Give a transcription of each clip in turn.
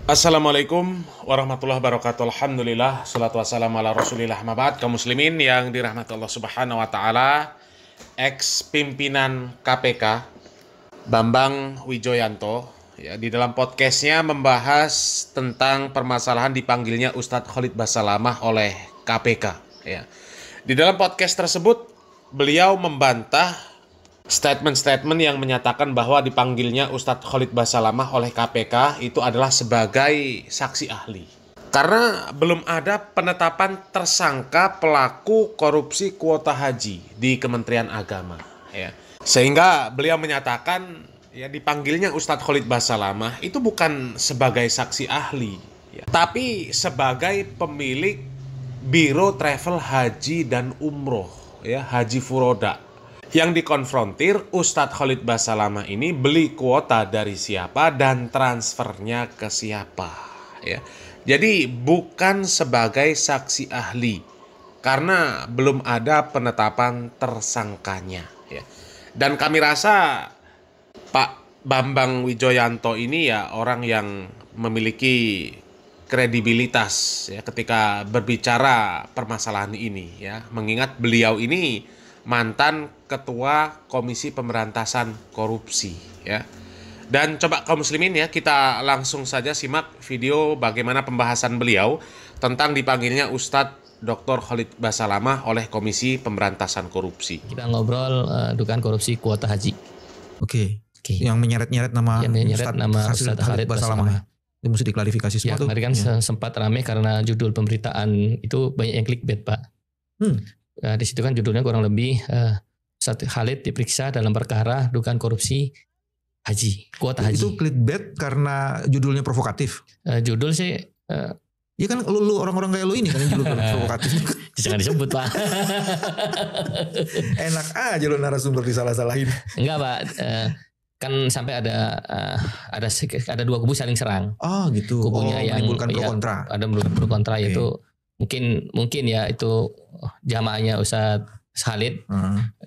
Assalamualaikum warahmatullahi wabarakatuh. Alhamdulillah, salatu wassalamu ala rasulillah. Mabad, kaum muslimin yang dirahmati Allah subhanahu wa ta'ala. Ex-pimpinan KPK Bambang Wijoyanto ya, di dalam podcastnya membahas tentang permasalahan dipanggilnya Ustadz Khalid Basalamah oleh KPK ya. Di dalam podcast tersebut beliau membantah statement-statement yang menyatakan bahwa dipanggilnya Ustadz Khalid Basalamah oleh KPK itu adalah sebagai saksi ahli. Karena belum ada penetapan tersangka pelaku korupsi kuota haji di Kementerian Agama. Ya. Sehingga beliau menyatakan ya dipanggilnya Ustadz Khalid Basalamah itu bukan sebagai saksi ahli, ya, tapi sebagai pemilik Biro Travel Haji dan Umroh, ya, Haji Furoda. Yang dikonfrontir Ustadz Khalid Basalamah ini beli kuota dari siapa dan transfernya ke siapa ya. Jadi bukan sebagai saksi ahli karena belum ada penetapan tersangkanya ya. Dan kami rasa Pak Bambang Wijoyanto ini ya orang yang memiliki kredibilitas ya ketika berbicara permasalahan ini ya, mengingat beliau ini mantan Ketua Komisi Pemberantasan Korupsi ya. Dan coba kaum muslimin ya, kita langsung saja simak video bagaimana pembahasan beliau tentang dipanggilnya Ustadz Dr. Khalid Basalamah oleh Komisi Pemberantasan Korupsi. Kita ngobrol dugaan korupsi kuota haji. Oke. Yang menyeret-nyeret nama Ustadz Khalid Basalamah. Itu mesti diklarifikasi semua tuh. Kemarin kan sempat ramai karena judul pemberitaan itu banyak yang clickbait, Pak. Di situ kan judulnya kurang lebih Ustadz Khalid diperiksa dalam perkara dugaan korupsi haji, kuota haji. Itu clickbait karena judulnya provokatif. Judul sih ya kan lu orang-orang kayak lu ini kan yang judul provokatif. Jangan disebut, Pak. Enak aja lu narasumber disalah-salahin. Enggak, Pak. Kan sampai ada dua kubu saling serang. Oh gitu. Kubunya yang menimbulkan pro kontra. Ada pro kontra yaitu mungkin ya itu jamaahnya Ustadz Khalid,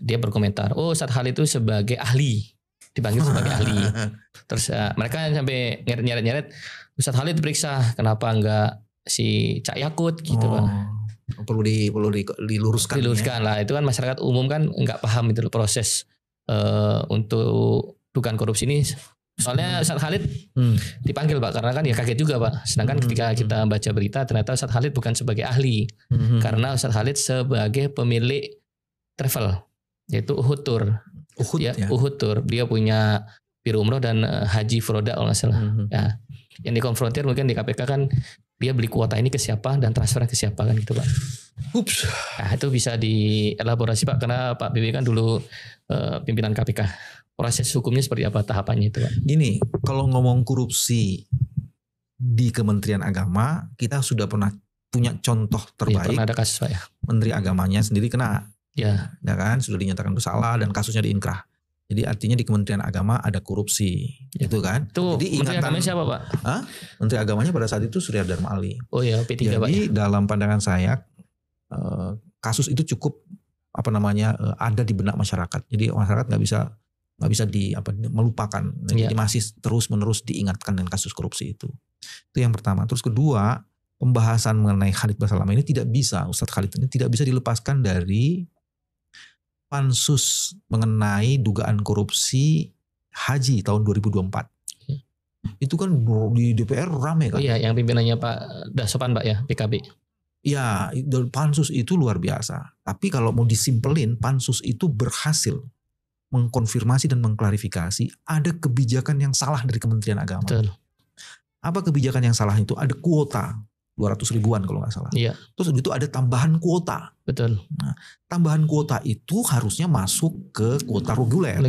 dia berkomentar, oh Ustadz Khalid itu sebagai ahli, dipanggil sebagai ahli. Terus mereka sampai nyeret Ustadz Khalid diperiksa, kenapa enggak si Cak Yakut gitu Pak. Perlu diluruskan. Diluruskan lah, itu kan masyarakat umum kan enggak paham itu proses untuk dugaan korupsi ini. Soalnya Ustadz Khalid dipanggil Pak, karena kan ya kaget juga Pak. Sedangkan ketika kita baca berita ternyata Ustadz Khalid bukan sebagai ahli, karena Ustadz Khalid sebagai pemilik travel, yaitu Uhud Tour. Uhud Tour. Dia punya Biro Umroh dan Haji Furoda kalau nggak salah. Ya, yang dikonfrontir mungkin di KPK kan dia beli kuota ini ke siapa dan transfernya ke siapa kan gitu Pak. Ups. Nah, itu bisa dielaborasi Pak, karena Pak BW kan dulu pimpinan KPK. Proses hukumnya seperti apa tahapannya itu Pak? Gini, kalau ngomong korupsi di Kementerian Agama, kita sudah pernah punya contoh terbaik. Ya, pernah ada kasus Pak ya. Menteri Agamanya sendiri kena. Ya kan, sudah dinyatakan bersalah dan kasusnya diinkrah. Jadi artinya di Kementerian Agama ada korupsi, gitu kan? Itu jadi Menteri Agamanya siapa Pak? Menteri Agamanya pada saat itu Surya Dharma Ali. Oh ya, P3 jadi, Pak. Jadi dalam pandangan saya kasus itu cukup ada di benak masyarakat. Jadi masyarakat nggak bisa melupakan. Jadi masih terus-menerus diingatkan dengan kasus korupsi itu. Itu yang pertama. Terus kedua, pembahasan mengenai Khalid Basalamah ini Ustadz Khalid ini tidak bisa dilepaskan dari pansus mengenai dugaan korupsi haji tahun 2024. Itu kan di DPR rame kan? Oh iya, yang pimpinannya Pak Dasopan Pak ya, PKB. Ya, pansus itu luar biasa. Tapi kalau mau disimpelin, pansus itu berhasil mengkonfirmasi dan mengklarifikasi ada kebijakan yang salah dari Kementerian Agama. Betul. Apa kebijakan yang salah itu? Ada kuota 200 ribuan kalau nggak salah. Iya. Terus itu ada tambahan kuota. Betul. Nah, tambahan kuota itu harusnya masuk ke kuota reguler.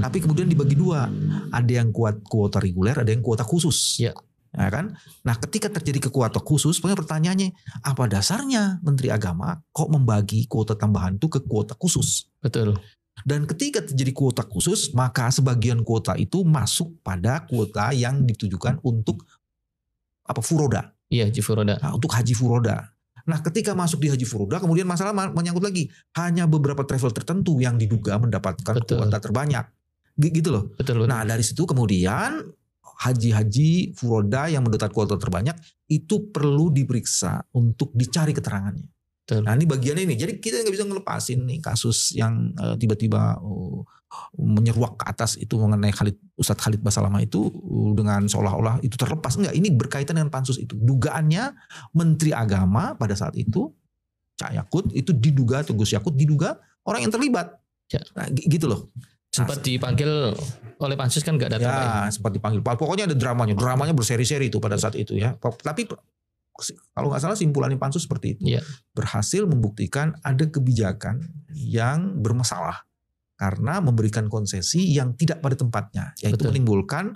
Tapi kemudian dibagi dua. Ada yang kuota reguler, ada yang kuota khusus. Iya. Ya kan? Nah, ketika terjadi ke kuota khusus, pertanyaannya apa dasarnya Menteri Agama kok membagi kuota tambahan itu ke kuota khusus? Betul. Dan ketika terjadi kuota khusus, maka sebagian kuota itu masuk pada kuota yang ditujukan untuk Furoda. Iya, Haji Furoda. Nah, untuk Haji Furoda. Nah, ketika masuk di Haji Furoda, kemudian masalah menyangkut lagi. Hanya beberapa travel tertentu yang diduga mendapatkan kuota terbanyak. Gitu loh. Betul. Nah, dari situ kemudian haji-haji furoda yang mendapat kuota terbanyak itu perlu diperiksa untuk dicari keterangannya. Betul. Nah ini bagiannya ini. Jadi kita nggak bisa ngelepasin nih kasus yang tiba-tiba menyeruak ke atas itu mengenai Ustadz Khalid Basalamah itu dengan seolah-olah itu terlepas. Enggak, ini berkaitan dengan pansus itu. Dugaannya Menteri Agama pada saat itu Cak Yakut itu diduga atau Gus Yakut diduga orang yang terlibat. Ya. Nah, gitu loh. Sempat dipanggil oleh pansus kan nggak datang. Ya, sempat dipanggil. Pokoknya ada dramanya berseri-seri itu pada saat itu ya. Tapi kalau nggak salah simpulan pansus seperti itu. Ya. Berhasil membuktikan ada kebijakan yang bermasalah karena memberikan konsesi yang tidak pada tempatnya, yaitu Betul. menimbulkan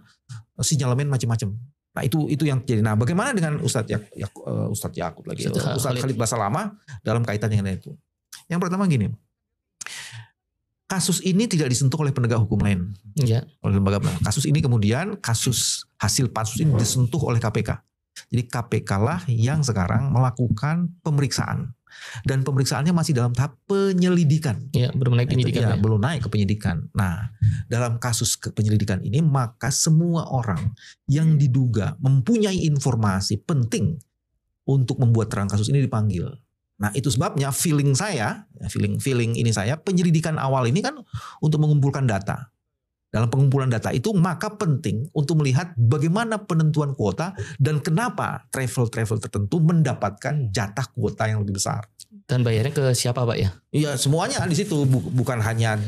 sinyalemen macam-macam. Nah itu yang jadi. Nah bagaimana dengan Ustadz Yakut lagi, Ustadz Khalid Basalamah dalam kaitannya dengan itu? Yang pertama gini. Kasus ini tidak disentuh oleh penegak hukum lain, oleh lembaga. Kasus ini kemudian hasil pansus ini disentuh oleh KPK. Jadi KPK lah yang sekarang melakukan pemeriksaan dan pemeriksaannya masih dalam tahap penyelidikan. Ya, belum naik penyidikan. Ya, belum naik ke penyidikan. Nah, dalam kasus penyelidikan ini maka semua orang yang diduga mempunyai informasi penting untuk membuat terang kasus ini dipanggil. Nah itu sebabnya feeling ini saya penyelidikan awal ini kan untuk mengumpulkan data. Dalam pengumpulan data itu maka penting untuk melihat bagaimana penentuan kuota dan kenapa travel tertentu mendapatkan jatah kuota yang lebih besar. Dan bayarnya ke siapa Pak ya? Iya semuanya di situ bukan hanya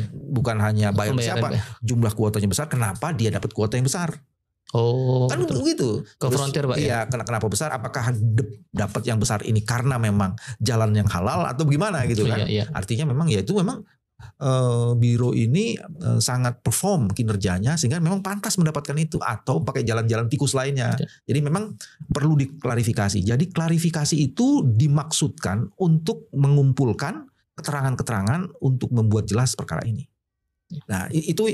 bayar ke siapa, jumlah kuotanya besar, kenapa dia dapat kuota yang besar. Oh, kan begitu. Ke frontier Pak ya? Iya, kenapa besar? Apakah dapat yang besar ini karena memang jalan yang halal atau bagaimana gitu kan? Iya. Artinya memang ya itu memang biro ini sangat perform kinerjanya sehingga memang pantas mendapatkan itu atau pakai jalan-jalan tikus lainnya. Iya. Jadi memang perlu diklarifikasi. Jadi klarifikasi itu dimaksudkan untuk mengumpulkan keterangan-keterangan untuk membuat jelas perkara ini. Nah, itu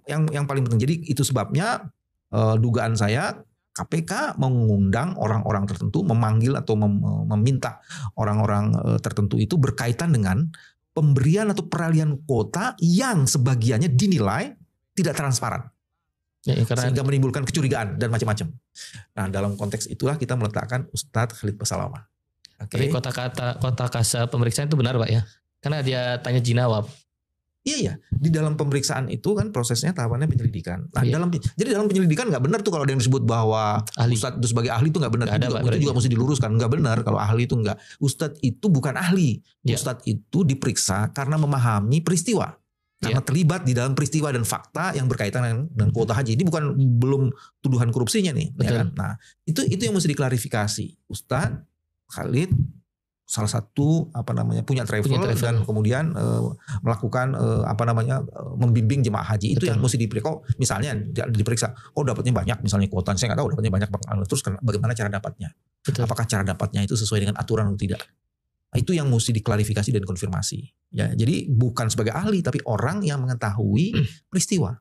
yang paling penting. Jadi itu sebabnya dugaan saya KPK mengundang orang-orang tertentu, memanggil atau meminta orang-orang tertentu itu berkaitan dengan pemberian atau peralihan kuota yang sebagiannya dinilai tidak transparan. Sehingga menimbulkan kecurigaan dan macam-macam. Nah dalam konteks itulah kita meletakkan Ustadz Khalid Basalamah. Tapi kota kasa pemeriksaan itu benar Pak ya? Karena dia tanya jinawab. Iya, di dalam pemeriksaan itu kan prosesnya tahapannya penyelidikan. Nah, jadi dalam penyelidikan nggak benar tuh kalau ada yang disebut bahwa Ustadz itu sebagai ahli itu nggak benar. Itu juga mesti diluruskan. Nggak benar kalau ahli itu nggak. Ustadz itu bukan ahli. Ustadz itu diperiksa karena memahami peristiwa. Karena terlibat di dalam peristiwa dan fakta yang berkaitan dengan kuota haji. Ini belum tuduhan korupsinya nih. Ya kan? Nah, itu yang mesti diklarifikasi. Ustadz Khalid salah satu punya travel dan kemudian melakukan membimbing jemaah haji. Itu yang mesti diperiksa. Misalnya diperiksa, dapatnya banyak, misalnya kuota saya nggak tahu dapatnya banyak, terus bagaimana cara dapatnya? Apakah cara dapatnya itu sesuai dengan aturan atau tidak? Nah, itu yang mesti diklarifikasi dan konfirmasi. Ya, jadi bukan sebagai ahli tapi orang yang mengetahui peristiwa,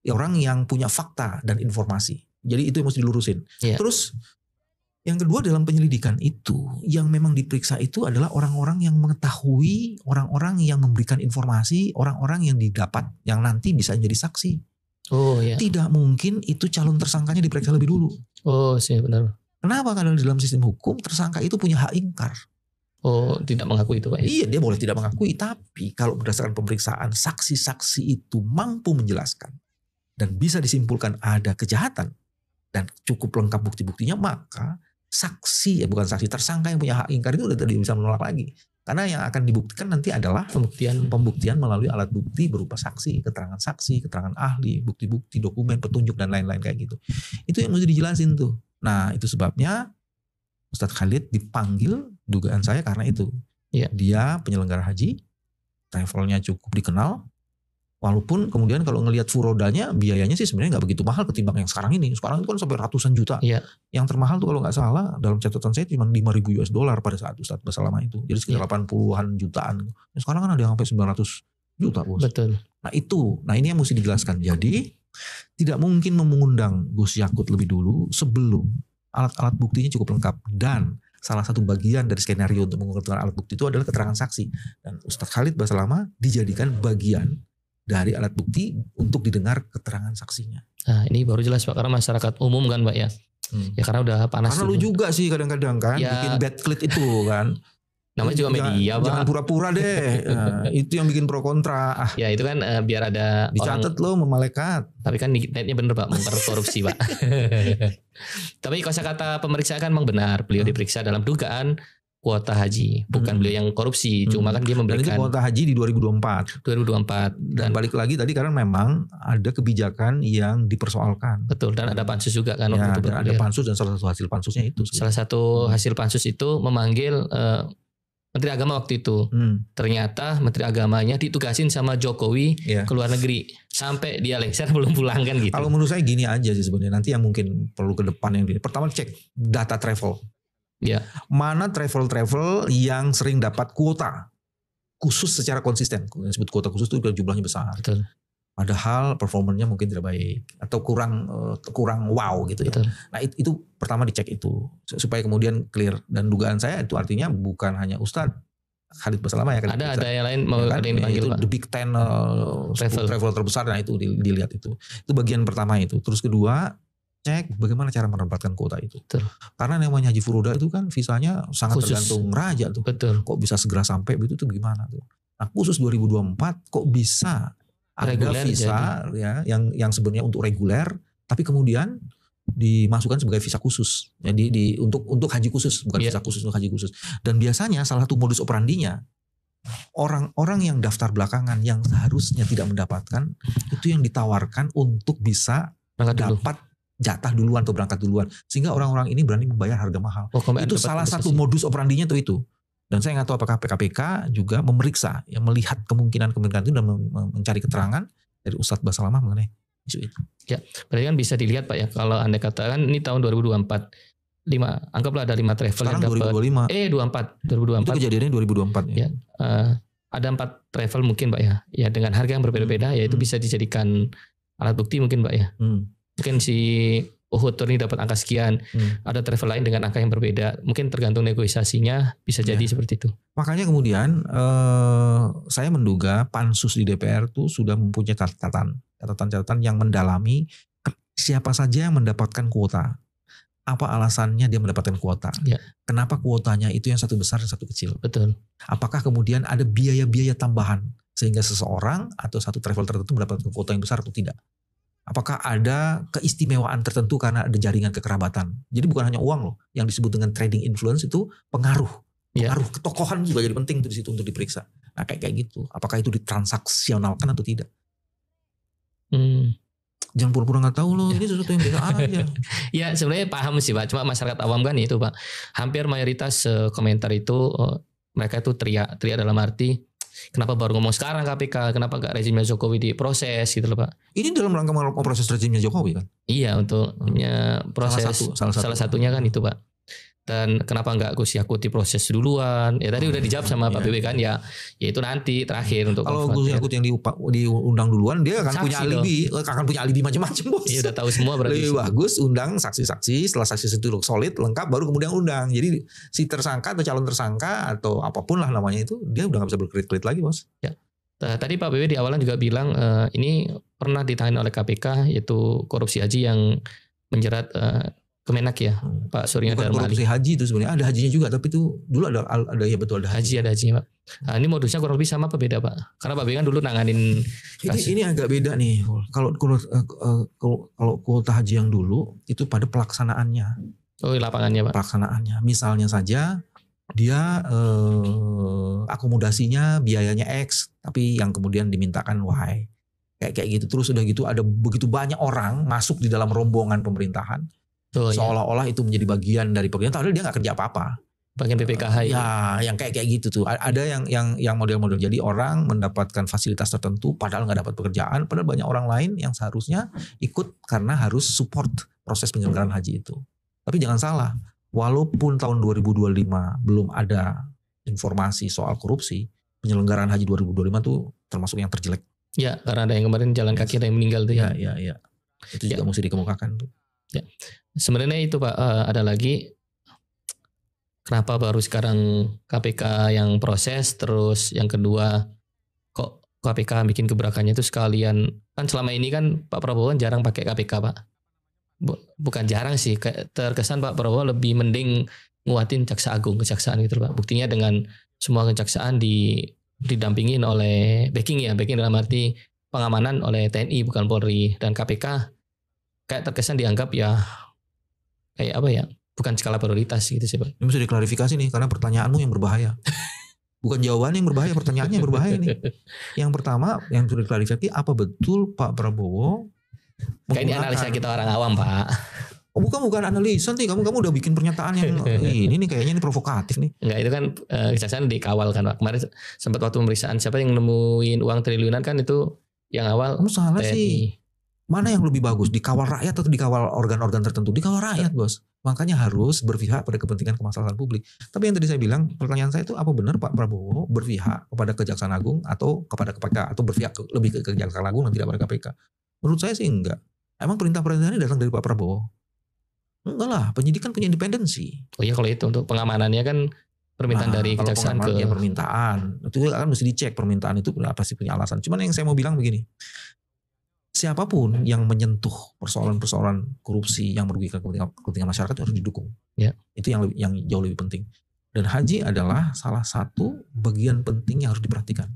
orang yang punya fakta dan informasi. Jadi itu yang mesti dilurusin. Terus yang kedua dalam penyelidikan itu yang memang diperiksa itu adalah orang-orang yang mengetahui, orang-orang yang memberikan informasi, orang-orang yang didapat yang nanti bisa jadi saksi. Oh iya. Tidak mungkin itu calon tersangkanya diperiksa lebih dulu. Oh sih benar. Kenapa? Karena dalam sistem hukum tersangka itu punya hak ingkar. Oh tidak mengakui itu Pak? Iya dia boleh tidak mengakui, tapi kalau berdasarkan pemeriksaan saksi-saksi itu mampu menjelaskan dan bisa disimpulkan ada kejahatan dan cukup lengkap bukti-buktinya, maka tersangka yang punya hak ingkar itu udah tidak bisa menolak lagi. Karena yang akan dibuktikan nanti adalah pembuktian melalui alat bukti berupa saksi, keterangan ahli, bukti-bukti, dokumen, petunjuk dan lain-lain kayak gitu. Itu yang mesti dijelasin tuh. Nah itu sebabnya Ustadz Khalid dipanggil dugaan saya karena itu. Dia penyelenggara haji, travelnya cukup dikenal. Walaupun kemudian kalau ngelihat furodanya biayanya sih sebenarnya nggak begitu mahal ketimbang yang sekarang ini. Sekarang itu kan sampai ratusan juta. Yang termahal tuh kalau nggak salah dalam catatan saya cuma $5.000 pada saat Ustadz Basalamah itu. Jadi sekitar 80-an jutaan. Sekarang kan ada yang sampai 900 juta bos. Betul. Nah ini yang mesti dijelaskan. Jadi tidak mungkin mengundang Gus Yakut lebih dulu sebelum alat-alat buktinya cukup lengkap. Dan salah satu bagian dari skenario untuk mengumpulkan alat bukti itu adalah keterangan saksi. Dan Ustadz Khalid Basalamah dijadikan bagian dari alat bukti untuk didengar keterangan saksinya. Nah ini baru jelas Pak, karena masyarakat umum kan Pak ya. Ya karena udah panas. Karena lu juga sih kadang-kadang kan ya, bikin bad clit itu kan. Namanya juga media Pak. Jangan pura-pura deh. Nah, itu yang bikin pro kontra. Ya itu kan biar ada dicatat lo malaikat. Tapi kan netnya bener Pak, korupsi Pak. Tapi kosakata pemeriksaan kan memang benar. Beliau diperiksa dalam dugaan kuota haji, bukan beliau yang korupsi. Cuma kan dia memberikan. Dan itu kuota haji di 2024. Dan balik lagi tadi karena memang ada kebijakan yang dipersoalkan. Betul, dan ada pansus juga kan. Ya, dan ada pansus, dan salah satu hasil pansusnya itu. Salah satu hasil pansus itu memanggil Menteri Agama waktu itu. Ternyata Menteri Agamanya ditugasin sama Jokowi ke luar negeri. Sampai dia lengser belum pulang kan gitu. Kalau menurut saya gini aja sih sebenarnya. Nanti yang mungkin perlu ke depan yang pertama cek data travel. Ya. Mana travel yang sering dapat kuota khusus secara konsisten. Yang disebut kuota khusus itu jumlahnya besar. Betul. Padahal performanya mungkin tidak baik atau kurang wow gitu ya. Betul. Nah itu pertama dicek itu supaya kemudian clear, dan dugaan saya itu artinya bukan hanya Ustadz Khalid Basalamah ya kan. Ada yang lain mau ya kan? ada yang dipanggil itu Pak. The Big Ten travel terbesar. Nah itu dilihat itu bagian pertama itu. Terus kedua, cek bagaimana cara menempatkan kuota itu. Betul. Karena namanya Haji Furoda itu kan visanya sangat khusus, tergantung raja tuh. Betul. Kok bisa segera sampai begitu tuh gimana tuh. Nah khusus 2024 kok bisa ada reguler visa ya yang sebenarnya untuk reguler tapi kemudian dimasukkan sebagai visa khusus. Jadi untuk haji khusus, bukan visa khusus untuk haji khusus. Dan biasanya salah satu modus operandinya orang-orang yang daftar belakangan yang seharusnya tidak mendapatkan itu yang ditawarkan untuk bisa dapat jatah duluan atau berangkat duluan, sehingga orang-orang ini berani membayar harga mahal. Itu salah satu modus operandinya tuh itu. Dan saya nggak tahu apakah KPK juga memeriksa, yang melihat kemungkinan itu dan mencari keterangan dari Ustadz Basalamah mengenai isu itu. Ya, berarti kan bisa dilihat Pak ya, kalau Anda katakan ini tahun 2024, anggaplah ada 5 travel sekarang yang dapat 2025. Itu kejadiannya 2024 ya. Ada 4 travel mungkin Pak ya. Ya dengan harga yang berbeda-beda ya itu bisa dijadikan alat bukti mungkin Pak ya. Mungkin si Uhud ini dapat angka sekian, ada travel lain dengan angka yang berbeda. Mungkin tergantung negosiasinya bisa jadi seperti itu. Makanya kemudian saya menduga pansus di DPR itu sudah mempunyai catatan yang mendalami siapa saja yang mendapatkan kuota. Apa alasannya dia mendapatkan kuota? Ya. Kenapa kuotanya itu yang satu besar dan satu kecil? Betul. Apakah kemudian ada biaya-biaya tambahan sehingga seseorang atau satu travel tertentu mendapatkan kuota yang besar atau tidak? Apakah ada keistimewaan tertentu karena ada jaringan kekerabatan? Jadi bukan hanya uang loh, yang disebut dengan trading influence itu pengaruh ketokohan juga jadi penting di situ untuk diperiksa. Nah kayak gitu, apakah itu ditransaksionalkan atau tidak? Jangan pura-pura nggak tahu loh, ini sesuatu yang biasa aja. Ya sebenarnya paham sih Pak, cuma masyarakat awam kan itu Pak. Hampir mayoritas komentar itu mereka itu teriak dalam arti, kenapa baru ngomong sekarang KPK? Kenapa gak rezimnya Jokowi diproses gitu loh Pak? Ini dalam rangka proses rezimnya Jokowi kan? Iya untuk proses salah satunya kan itu Pak. Dan kenapa nggak Gus Yakut diproses duluan? Ya tadi udah dijawab sama Pak BB kan ya itu nanti terakhir untuk kalau Gus Yakut yang diundang duluan dia akan punya alibi macam-macam bos. Iya udah tahu semua berarti. Lebih bagus undang saksi-saksi, setelah saksi itu solid lengkap baru kemudian undang. Jadi si tersangka atau calon tersangka atau apapun lah namanya itu dia udah nggak bisa berkelit-kelit lagi bos. Ya. Tadi Pak BB di awalan juga bilang ini pernah ditangani oleh KPK yaitu korupsi haji yang menjerat Kemenak ya Pak Surya Darmali. Bukan korupsi haji itu sebenarnya, ada hajinya juga, tapi itu dulu ada ya betul ada haji. Ada haji Pak. Nah, ini modusnya kurang lebih sama apa beda Pak? Karena Pak B kan dulu nanganin ini agak beda nih. Kalau kuota haji yang dulu itu pada pelaksanaannya. Oh lapangannya Pak. Pelaksanaannya. Misalnya saja dia akomodasinya biayanya X, tapi yang kemudian dimintakan Y. Kayak gitu. Terus udah gitu ada begitu banyak orang masuk di dalam rombongan pemerintahan. Seolah-olah itu menjadi bagian dari pemerintah, padahal dia nggak kerja apa-apa. Bagian BPKH ya. Yang kayak gitu tuh. Ada yang model-model. Jadi orang mendapatkan fasilitas tertentu, padahal nggak dapat pekerjaan. Padahal banyak orang lain yang seharusnya ikut karena harus support proses penyelenggaraan haji itu. Tapi jangan salah, walaupun tahun 2025 belum ada informasi soal korupsi, penyelenggaraan haji 2025 tuh termasuk yang terjelek. Ya, karena ada yang kemarin jalan kaki, ada yang meninggal tuh ya. Ya. Itu juga mesti dikemukakan tuh. Ya, sebenarnya itu Pak ada lagi kenapa baru sekarang KPK yang proses, terus yang kedua kok KPK bikin gebrakannya itu sekalian, kan selama ini kan Pak Prabowo kan jarang pakai KPK Pak. Bukan jarang sih, kayak terkesan Pak Prabowo lebih mending nguatin Jaksa Agung, kejaksaan gitu Pak. Buktinya dengan semua kejaksaan didampingin oleh backing dalam arti pengamanan oleh TNI bukan Polri, dan KPK kayak terkesan dianggap ya kayak apa ya, bukan skala prioritas gitu sih Pak. Ini bisa diklarifikasi nih, karena pertanyaanmu yang berbahaya. Bukan jawabannya yang berbahaya, pertanyaannya yang berbahaya nih. Yang pertama yang sudah diklarifikasi, apa betul Pak Prabowo kayak ini analisa kita orang awam Pak. Oh, bukan analisa nih, kamu udah bikin pernyataan yang ini nih kayaknya ini provokatif nih. Enggak, itu kan kejaksaan dikawal kan Pak. Kemarin sempat waktu pemeriksaan siapa yang nemuin uang triliunan kan, itu yang awal. Kamu salah TNI. sih. Mana yang lebih bagus, dikawal rakyat atau dikawal organ-organ tertentu? Dikawal rakyat bos. Makanya harus berpihak pada kepentingan kemaslahatan publik. Tapi yang tadi saya bilang, pertanyaan saya itu apa benar Pak Prabowo berpihak kepada Kejaksaan Agung atau kepada KPK, atau berpihak lebih ke Kejaksaan Agung dan tidak pada KPK? Menurut saya sih enggak. Emang perintah-perintah ini datang dari Pak Prabowo? Enggak lah, penyidik kan punya independensi. Oh iya, kalau itu untuk pengamanannya kan permintaan dari kejaksaan ke permintaan. Itu kan mesti dicek permintaan itu pasti punya alasan. Cuman yang saya mau bilang begini. Siapapun yang menyentuh persoalan-persoalan korupsi yang merugikan kepentingan masyarakat itu harus didukung. Ya. Itu yang jauh lebih penting. Dan haji adalah salah satu bagian penting yang harus diperhatikan.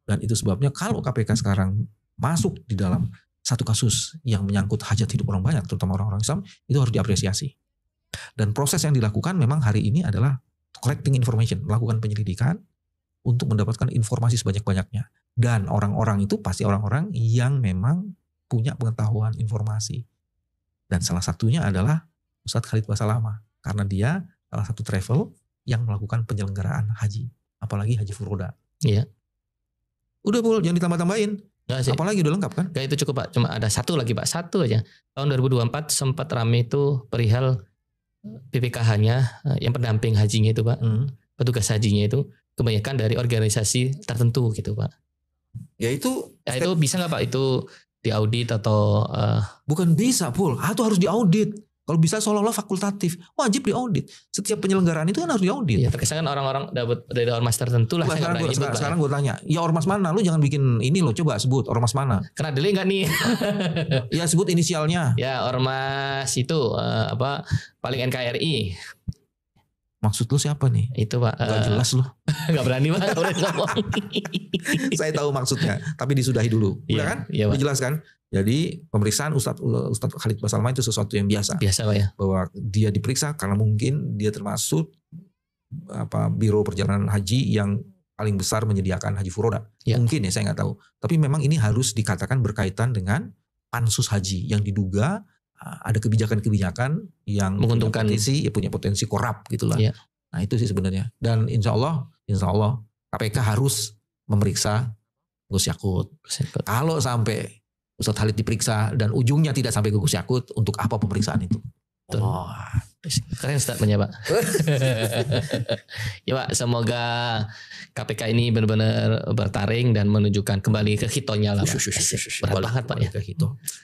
Dan itu sebabnya kalau KPK sekarang masuk di dalam satu kasus yang menyangkut hajat hidup orang banyak, terutama orang-orang Islam, itu harus diapresiasi. Dan proses yang dilakukan memang hari ini adalah collecting information, melakukan penyelidikan untuk mendapatkan informasi sebanyak-banyaknya. Dan orang-orang itu pasti orang-orang yang memang punya pengetahuan informasi. Dan salah satunya adalah Ustadz Khalid Basalamah. Karena dia salah satu travel yang melakukan penyelenggaraan haji. Apalagi haji furoda. Iya. Udah Pul, jangan ditambah-tambahin. Apalagi udah lengkap kan? Gak, itu cukup Pak. Cuma ada satu lagi Pak. Satu aja. Tahun 2024 sempat rame itu perihal PPKH-nya, yang pendamping hajinya itu Pak. Petugas hajinya itu kebanyakan dari organisasi tertentu gitu Pak. Ya itu bisa nggak Pak itu diaudit atau bukan bisa Pul, itu harus diaudit. Kalau bisa seolah-olah fakultatif, wajib diaudit. Setiap penyelenggaraan itu kan harus diaudit. Ya terkesan kan orang-orang dapat dari ormas tertentu lah. Sekarang gue tanya, ya ormas mana? Lu jangan bikin ini loh, coba sebut ormas mana? Kena delay nggak nih? Ya sebut inisialnya. Ya ormas itu paling NKRI. Maksud lu siapa nih? Itu Pak. Gak jelas lu. Gak berani Pak. Saya tahu maksudnya, tapi disudahi dulu. Udah kan? Iya, Pak. Jelas kan? Jadi pemeriksaan Ustadz Khalid Basalamah itu sesuatu yang biasa. Biasa Pak ya. Bahwa dia diperiksa karena mungkin dia termasuk biro perjalanan haji yang paling besar menyediakan haji furoda. Ya. Mungkin ya, saya nggak tahu. Tapi memang ini harus dikatakan berkaitan dengan pansus haji yang diduga ada kebijakan-kebijakan yang menguntungkan, punya potensi korup gitulah. Ya. Nah itu sih sebenarnya. Dan insya Allah KPK harus memeriksa Gus Yakut. Kalau sampai Ustadz Khalid diperiksa dan ujungnya tidak sampai ke Gus Yakut, untuk apa pemeriksaan itu? Oh, keren statementnya Pak. Ya Pak, semoga KPK ini benar-benar bertaring dan menunjukkan kembali ke hitonya lah Pak. Berat banget Pak ya.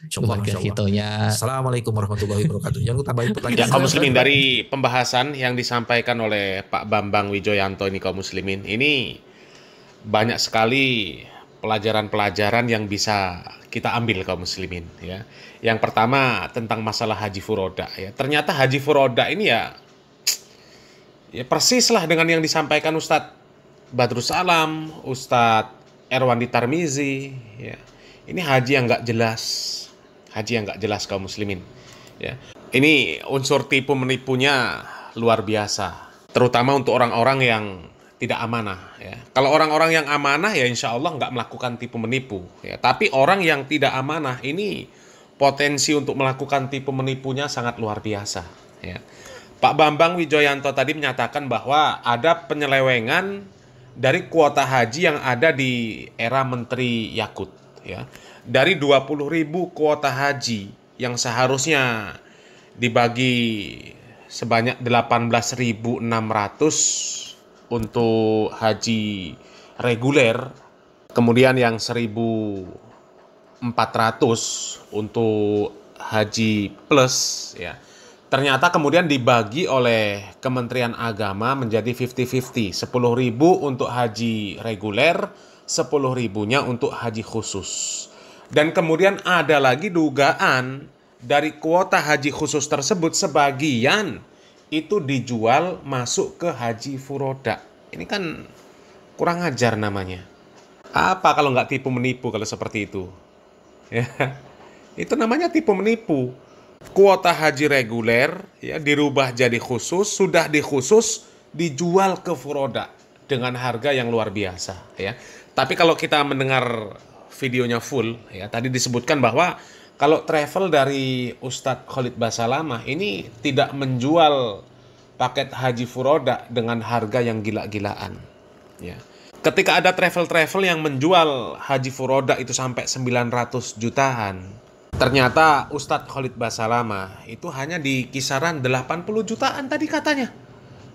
Kembali ke hitonya. Assalamualaikum warahmatullahi wabarakatuh. Jangan tambahin pertanyaan. Ya kaum muslimin, dari pembahasan yang disampaikan oleh Pak Bambang Wijoyanto ini kaum muslimin, ini banyak sekali pelajaran-pelajaran yang bisa kita ambil kaum muslimin ya. Yang pertama tentang masalah haji furoda ya. Ternyata haji furoda ini ya persis lah dengan yang disampaikan Ustadz Badrus Salam, Ustadz Erwandi Tarmizi ya. Ini haji yang nggak jelas. Haji yang nggak jelas kaum muslimin ya. Ini unsur tipu menipunya luar biasa. Terutama untuk orang-orang yang tidak amanah ya. Kalau orang-orang yang amanah ya insya Allah nggak melakukan tipu menipu ya. Tapi orang yang tidak amanah ini potensi untuk melakukan tipu menipunya sangat luar biasa ya. Pak Bambang Wijoyanto tadi menyatakan bahwa ada penyelewengan dari kuota haji yang ada di era Menteri Yakut ya. Dari 20.000 kuota haji yang seharusnya dibagi sebanyak 18.600 untuk haji reguler, kemudian yang 1.400 untuk haji plus ya. Ternyata kemudian dibagi oleh Kementerian Agama menjadi 50-50. 10.000 untuk haji reguler, 10.000-nya untuk haji khusus. Dan kemudian ada lagi dugaan dari kuota haji khusus tersebut sebagian itu dijual masuk ke haji furoda. Ini kan kurang ajar namanya. Apa kalau nggak tipu menipu kalau seperti itu? Ya, itu namanya tipu menipu. Kuota haji reguler ya dirubah jadi khusus, sudah dikhusus dijual ke furoda dengan harga yang luar biasa ya. Tapi kalau kita mendengar videonya full ya, tadi disebutkan bahwa kalau travel dari Ustadz Khalid Basalamah ini tidak menjual paket haji furoda dengan harga yang gila-gilaan ya. Ketika ada travel-travel yang menjual haji furoda itu sampai 900 jutaan, ternyata Ustadz Khalid Basalamah itu hanya di kisaran 80 jutaan tadi katanya.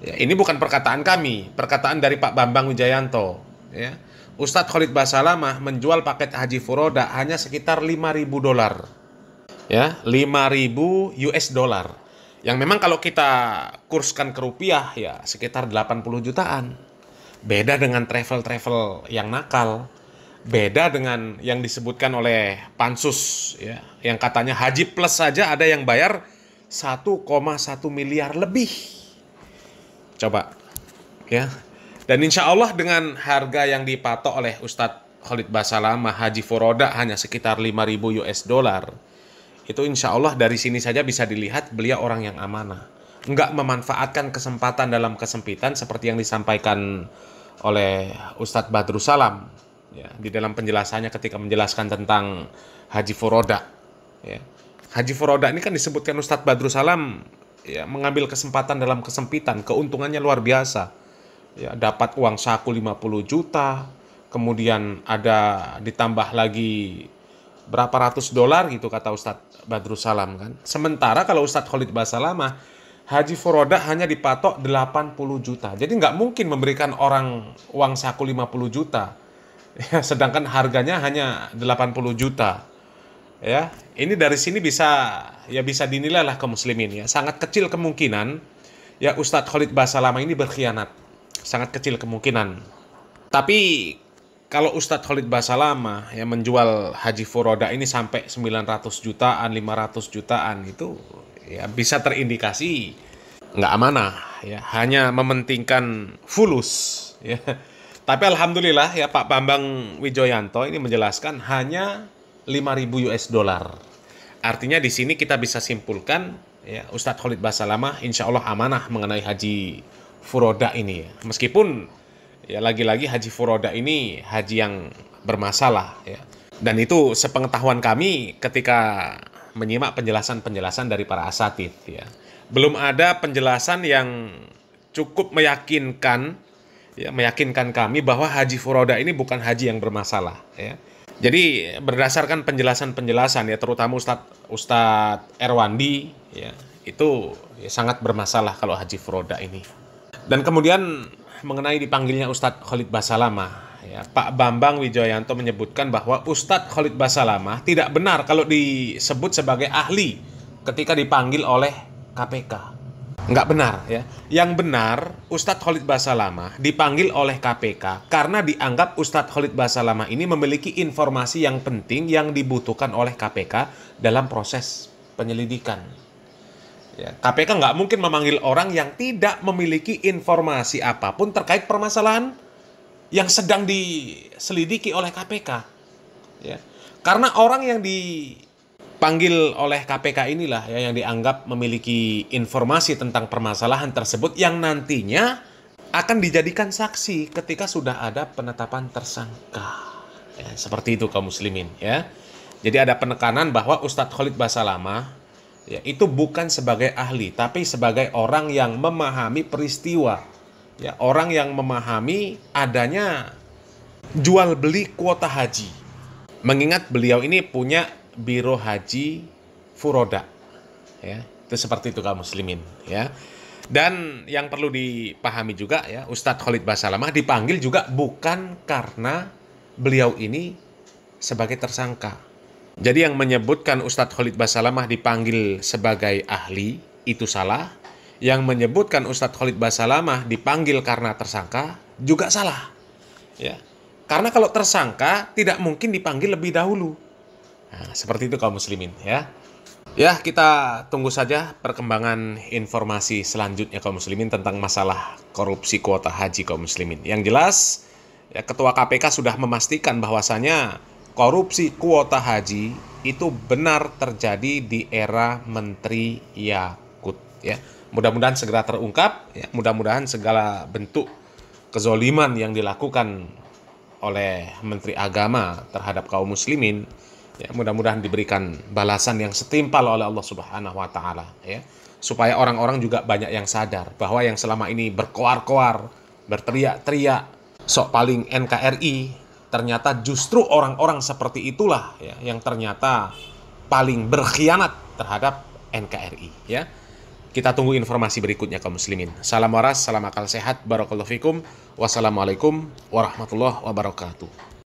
Ya, ini bukan perkataan kami, perkataan dari Pak Bambang Wijoyanto. Ya. Ustadz Khalid Basalamah menjual paket haji furoda hanya sekitar $5.000. Ya, 5.000 US dollar. Yang memang kalau kita kurskan ke rupiah ya sekitar 80 jutaan. Beda dengan travel-travel yang nakal. Beda dengan yang disebutkan oleh Pansus ya, yang katanya haji plus saja ada yang bayar 1,1 miliar lebih. Coba ya. Dan insya Allah dengan harga yang dipatok oleh Ustadz Khalid Basalamah haji furoda hanya sekitar 5.000 US dollar. Itu insya Allah dari sini saja bisa dilihat beliau orang yang amanah. Enggak memanfaatkan kesempatan dalam kesempitan seperti yang disampaikan oleh Ustadz Badrus Salam ya, di dalam penjelasannya ketika menjelaskan tentang haji furoda ya. Haji furoda ini kan disebutkan Ustadz Badrus Salam ya, mengambil kesempatan dalam kesempitan, keuntungannya luar biasa ya, dapat uang saku 50 juta, kemudian ada ditambah lagi berapa ratus dolar gitu kata Ustadz Badrus Salam kan. Sementara kalau Ustadz Khalid Basalamah haji furoda hanya dipatok 80 juta. Jadi nggak mungkin memberikan orang uang saku 50 juta. Ya, sedangkan harganya hanya 80 juta. Ya, ini dari sini bisa dinilai lah kaum muslimin ya. Sangat kecil kemungkinan ya Ustadz Khalid Basalamah ini berkhianat. Sangat kecil kemungkinan. Tapi kalau Ustadz Khalid Basalamah yang menjual haji furoda ini sampai 900 jutaan, 500 jutaan itu ya bisa terindikasi nggak amanah ya, hanya mementingkan fulus ya. Tapi alhamdulillah ya Pak Bambang Wijoyanto ini menjelaskan hanya 5.000 US dollar. Artinya di sini kita bisa simpulkan ya Ustadz Khalid Basalamah insya Allah amanah mengenai haji furoda ini ya. Meskipun ya lagi-lagi haji furoda ini haji yang bermasalah ya. Dan itu sepengetahuan kami ketika menyimak penjelasan-penjelasan dari para asatidz ya. Belum ada penjelasan yang cukup meyakinkan ya, meyakinkan kami bahwa haji furoda ini bukan haji yang bermasalah ya. Jadi berdasarkan penjelasan-penjelasan ya, terutama Ustadz Erwandi ya, itu ya, sangat bermasalah kalau haji furoda ini. Dan kemudian mengenai dipanggilnya Ustadz Khalid Basalamah ya, Pak Bambang Wijoyanto menyebutkan bahwa Ustadz Khalid Basalamah tidak benar kalau disebut sebagai ahli ketika dipanggil oleh KPK. Nggak benar ya. Yang benar Ustadz Khalid Basalamah dipanggil oleh KPK karena dianggap Ustadz Khalid Basalamah ini memiliki informasi yang penting yang dibutuhkan oleh KPK dalam proses penyelidikan. Ya, KPK nggak mungkin memanggil orang yang tidak memiliki informasi apapun terkait permasalahan yang sedang diselidiki oleh KPK. Ya. Karena orang yang dipanggil oleh KPK inilah ya, yang dianggap memiliki informasi tentang permasalahan tersebut yang nantinya akan dijadikan saksi ketika sudah ada penetapan tersangka. Ya, seperti itu kaum muslimin ya. Jadi ada penekanan bahwa Ustadz Khalid Basalamah ya, itu bukan sebagai ahli, tapi sebagai orang yang memahami peristiwa. Ya, orang yang memahami adanya jual beli kuota haji. Mengingat beliau ini punya biro haji furoda. Ya, itu seperti itu kaum muslimin ya. Dan yang perlu dipahami juga ya, Ustadz Khalid Basalamah dipanggil juga bukan karena beliau ini sebagai tersangka. Jadi yang menyebutkan Ustadz Khalid Basalamah dipanggil sebagai ahli itu salah. Yang menyebutkan Ustadz Khalid Basalamah dipanggil karena tersangka juga salah. Ya. Karena kalau tersangka tidak mungkin dipanggil lebih dahulu. Nah, seperti itu kaum muslimin ya. Ya, kita tunggu saja perkembangan informasi selanjutnya kaum muslimin tentang masalah korupsi kuota haji kaum muslimin. Yang jelas, ya, Ketua KPK sudah memastikan bahwasanya korupsi kuota haji itu benar terjadi di era Menteri Yakut ya. Mudah-mudahan segera terungkap ya. Mudah-mudahan segala bentuk kezoliman yang dilakukan oleh Menteri Agama terhadap kaum muslimin ya, mudah-mudahan diberikan balasan yang setimpal oleh Allah Subhanahu wa taala ya, supaya orang-orang juga banyak yang sadar bahwa yang selama ini berkoar-koar, berteriak-teriak sok paling NKRI, ternyata justru orang-orang seperti itulah ya yang ternyata paling berkhianat terhadap NKRI ya. Kita tunggu informasi berikutnya kaum muslimin. Salam waras, salam akal sehat, barakallahu fikum. Wassalamualaikum warahmatullahi wabarakatuh.